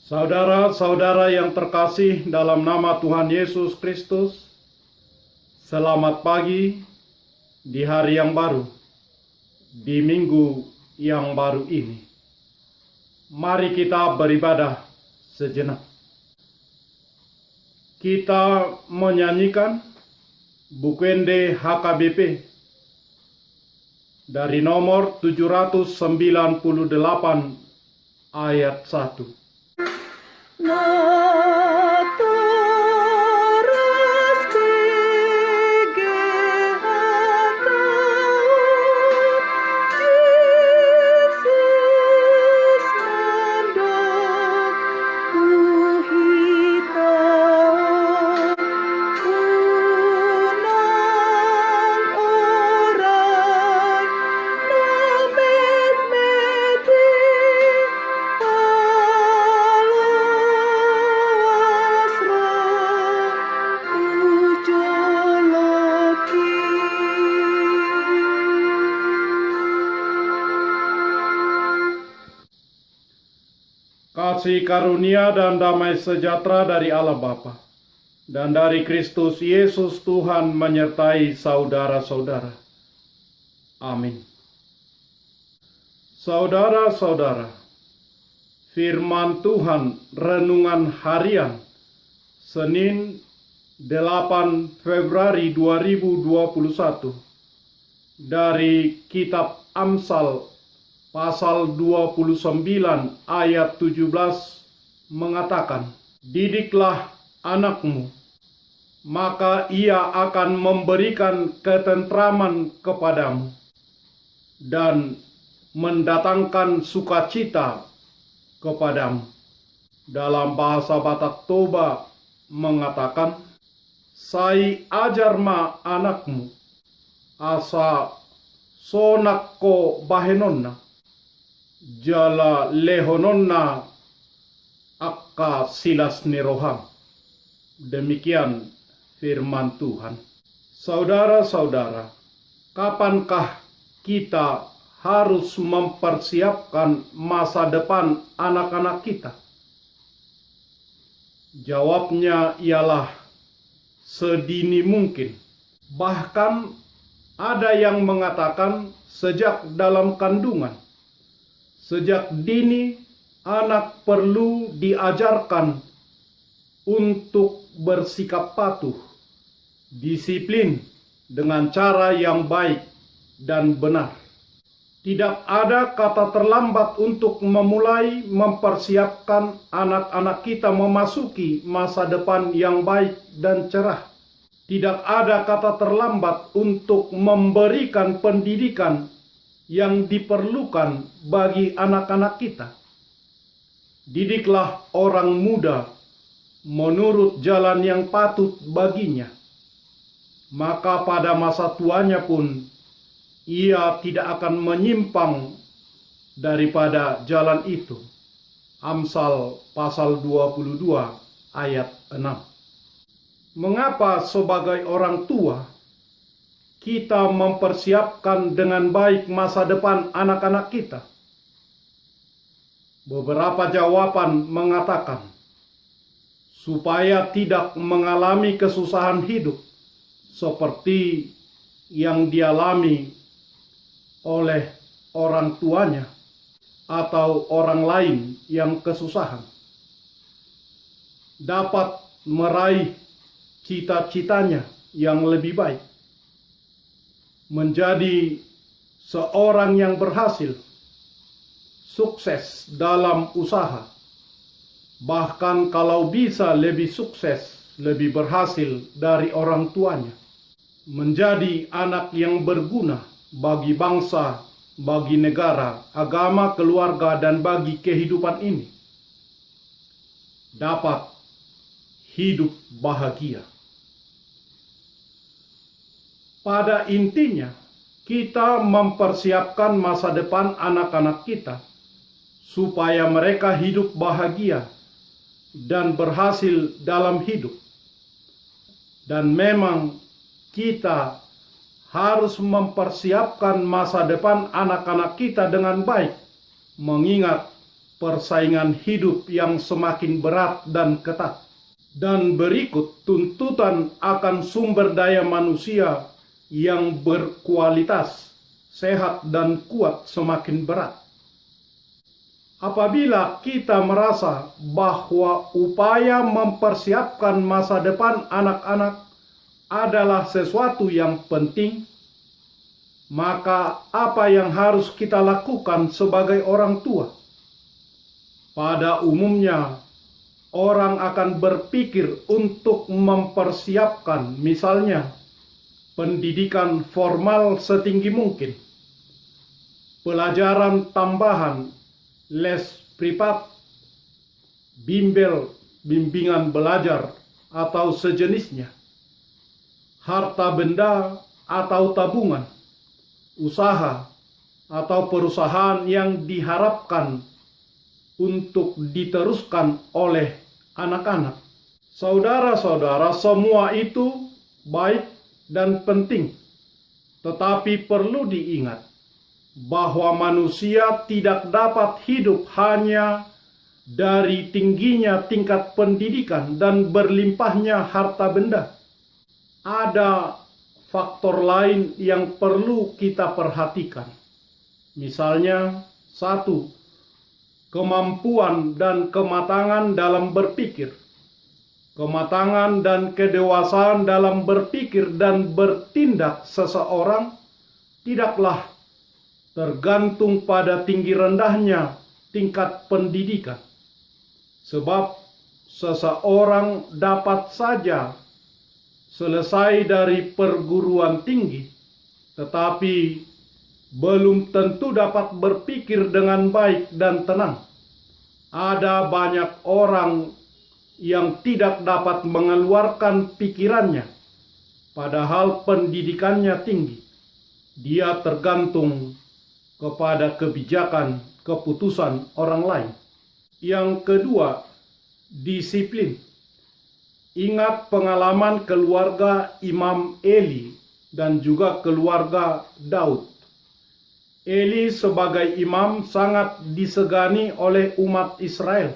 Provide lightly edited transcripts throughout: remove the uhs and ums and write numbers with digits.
Saudara-saudara yang terkasih dalam nama Tuhan Yesus Kristus, selamat pagi di hari yang baru, di minggu yang baru ini. Mari kita beribadah sejenak. Kita menyanyikan Bukende HKBP dari nomor 798 ayat 1. Kasih karunia dan damai sejahtera dari Allah Bapa dan dari Kristus Yesus Tuhan menyertai saudara-saudara. Amin. Saudara-saudara, firman Tuhan renungan harian Senin 8 Februari 2021 dari kitab Amsal pasal 29 ayat 17 mengatakan, "Didiklah anakmu, maka ia akan memberikan ketentraman kepadamu dan mendatangkan sukacita kepadamu." Dalam bahasa Batak Toba mengatakan, "Sai ajar ma anakmu, asa sonakko bahenonna, jala lehononna akka silas niroham." Demikian firman Tuhan. Saudara-saudara, kapankah kita harus mempersiapkan masa depan anak-anak kita? Jawabnya ialah sedini mungkin. Bahkan ada yang mengatakan sejak dalam kandungan. Sejak dini, anak perlu diajarkan untuk bersikap patuh, disiplin dengan cara yang baik dan benar. Tidak ada kata terlambat untuk memulai mempersiapkan anak-anak kita memasuki masa depan yang baik dan cerah. Tidak ada kata terlambat untuk memberikan pendidikan yang diperlukan bagi anak-anak kita. Didiklah orang muda menurut jalan yang patut baginya, maka pada masa tuanya pun ia tidak akan menyimpang daripada jalan itu. Amsal pasal 22 ayat 6. Mengapa sebagai orang tua kita mempersiapkan dengan baik masa depan anak-anak kita? Beberapa jawaban mengatakan, supaya tidak mengalami kesusahan hidup seperti yang dialami oleh orang tuanya atau orang lain yang kesusahan, dapat meraih cita-citanya yang lebih baik, menjadi seorang yang berhasil, sukses dalam usaha, bahkan kalau bisa lebih sukses, lebih berhasil dari orang tuanya, menjadi anak yang berguna bagi bangsa, bagi negara, agama, keluarga, dan bagi kehidupan ini, dapat hidup bahagia. Pada intinya, kita mempersiapkan masa depan anak-anak kita supaya mereka hidup bahagia dan berhasil dalam hidup. Dan memang kita harus mempersiapkan masa depan anak-anak kita dengan baik, mengingat persaingan hidup yang semakin berat dan ketat. Dan berikut tuntutan akan sumber daya manusia yang berkualitas, sehat dan kuat semakin berat. Apabila kita merasa bahwa upaya mempersiapkan masa depan anak-anak adalah sesuatu yang penting, maka apa yang harus kita lakukan sebagai orang tua? Pada umumnya, orang akan berpikir untuk mempersiapkan, misalnya, pendidikan formal setinggi mungkin, pelajaran tambahan, les privat, bimbel, bimbingan belajar, atau sejenisnya, harta benda atau tabungan, usaha atau perusahaan yang diharapkan untuk diteruskan oleh anak-anak. Saudara-saudara, semua itu baik dan penting, tetapi perlu diingat bahwa manusia tidak dapat hidup hanya dari tingginya tingkat pendidikan dan berlimpahnya harta benda. Ada faktor lain yang perlu kita perhatikan. Misalnya, 1. Kemampuan dan kematangan dalam berpikir. Kematangan dan kedewasaan dalam berpikir dan bertindak seseorang tidaklah tergantung pada tinggi rendahnya tingkat pendidikan. Sebab seseorang dapat saja selesai dari perguruan tinggi, tetapi belum tentu dapat berpikir dengan baik dan tenang. Ada banyak orang yang tidak dapat mengeluarkan pikirannya, padahal pendidikannya tinggi. Dia tergantung kepada kebijakan, keputusan orang lain. Yang kedua, disiplin. Ingat pengalaman keluarga Imam Eli dan juga keluarga Daud. Eli sebagai imam sangat disegani oleh umat Israel.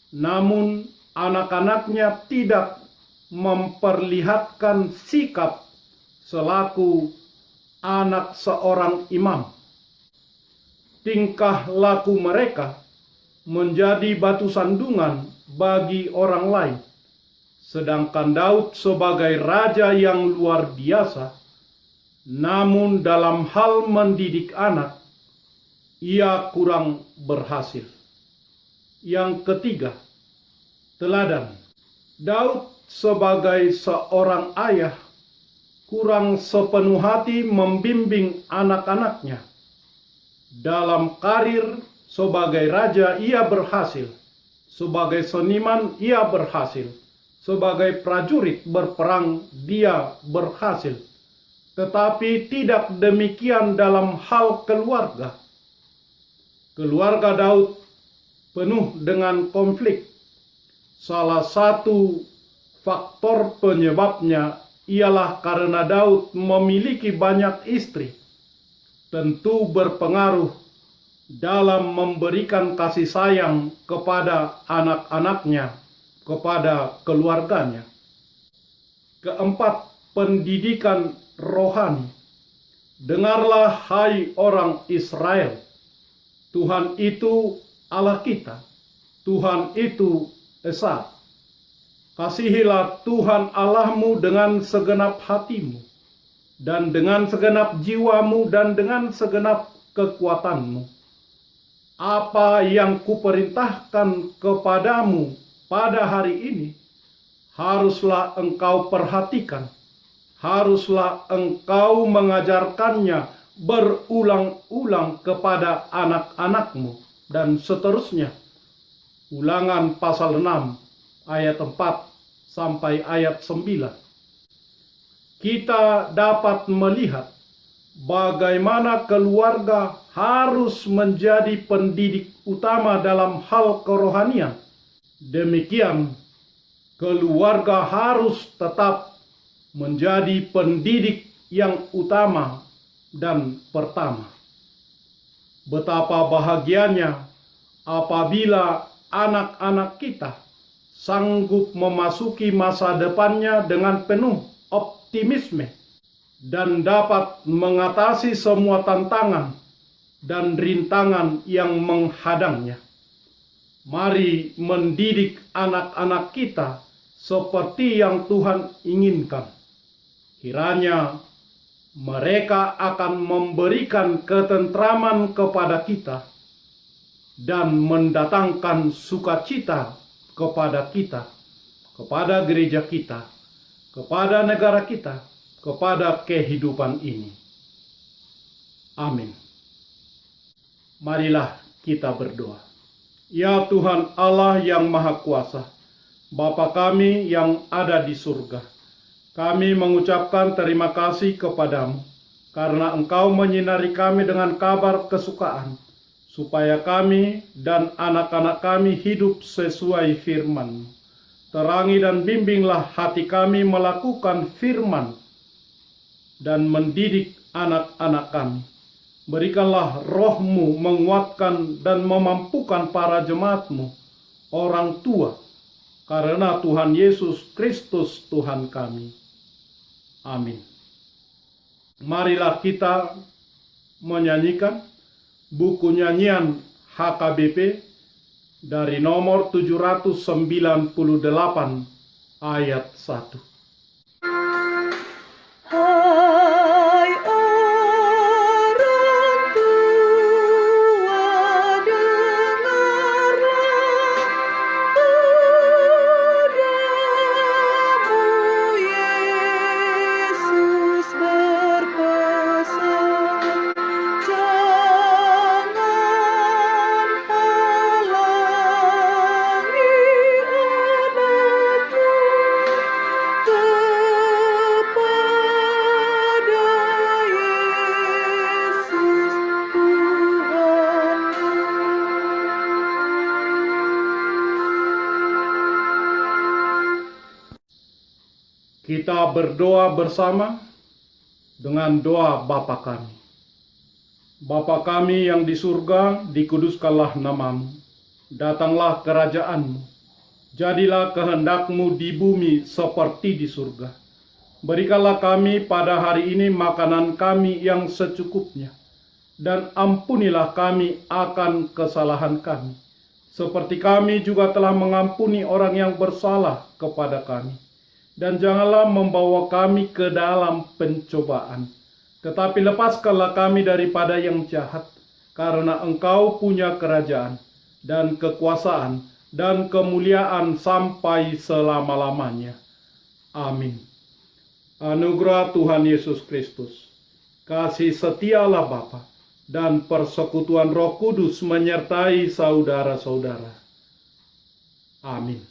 Namun anak-anaknya tidak memperlihatkan sikap selaku anak seorang imam. Tingkah laku mereka menjadi batu sandungan bagi orang lain. Sedangkan Daud sebagai raja yang luar biasa, namun dalam hal mendidik anak, ia kurang berhasil. Yang ketiga, teladan. Daud sebagai seorang ayah kurang sepenuh hati membimbing anak-anaknya. Dalam karir sebagai raja ia berhasil, sebagai seniman ia berhasil, sebagai prajurit berperang dia berhasil. Tetapi tidak demikian dalam hal keluarga. Keluarga Daud penuh dengan konflik. Salah satu faktor penyebabnya ialah karena Daud memiliki banyak istri. Tentu berpengaruh dalam memberikan kasih sayang kepada anak-anaknya, kepada keluarganya. Keempat, pendidikan rohani. Dengarlah hai orang Israel, Tuhan itu Allah kita, Tuhan itu Esa. Kasihilah Tuhan Allahmu dengan segenap hatimu, dan dengan segenap jiwamu, dan dengan segenap kekuatanmu. Apa yang kuperintahkan kepadamu pada hari ini, haruslah engkau perhatikan, haruslah engkau mengajarkannya berulang-ulang kepada anak-anakmu, dan seterusnya. Ulangan pasal 6 ayat 4 sampai ayat 9. Kita dapat melihat bagaimana keluarga harus menjadi pendidik utama dalam hal kerohanian. Demikian, keluarga harus tetap menjadi pendidik yang utama dan pertama. Betapa bahagianya apabila anak-anak kita sanggup memasuki masa depannya dengan penuh optimisme dan dapat mengatasi semua tantangan dan rintangan yang menghadangnya. Mari mendidik anak-anak kita seperti yang Tuhan inginkan. Kiranya mereka akan memberikan ketentraman kepada kita dan mendatangkan sukacita kepada kita, kepada gereja kita, kepada negara kita, kepada kehidupan ini. Amin. Marilah kita berdoa. Ya Tuhan Allah yang Maha Kuasa, Bapa kami yang ada di surga, kami mengucapkan terima kasih kepadamu karena Engkau menyinari kami dengan kabar kesukaan, supaya kami dan anak-anak kami hidup sesuai firman-Mu. Terangi dan bimbinglah hati kami melakukan firman dan mendidik anak-anak kami. Berikanlah roh-Mu menguatkan dan memampukan para jemaat-Mu, orang tua, karena Tuhan Yesus Kristus Tuhan kami. Amin. Marilah kita menyanyikan buku nyanyian HKBP dari nomor 798 ayat 1. Hai orang tua, dengarlah padamu Yesus berpesan, jangan halangi anakmu kepada Yesus Tuhanmu. Kita berdoa bersama dengan doa Bapa kami. Bapa kami yang di surga, dikuduskanlah nama-Mu. Datanglah kerajaan-Mu. Jadilah kehendak-Mu di bumi seperti di surga. Berikanlah kami pada hari ini makanan kami yang secukupnya. Dan ampunilah kami akan kesalahan kami, seperti kami juga telah mengampuni orang yang bersalah kepada kami. Dan janganlah membawa kami ke dalam pencobaan, tetapi lepaskanlah kami daripada yang jahat, karena Engkau punya kerajaan dan kekuasaan dan kemuliaan sampai selama-lamanya. Amin. Anugerah Tuhan Yesus Kristus, kasih setialah Bapa, dan persekutuan Roh Kudus menyertai saudara-saudara. Amin.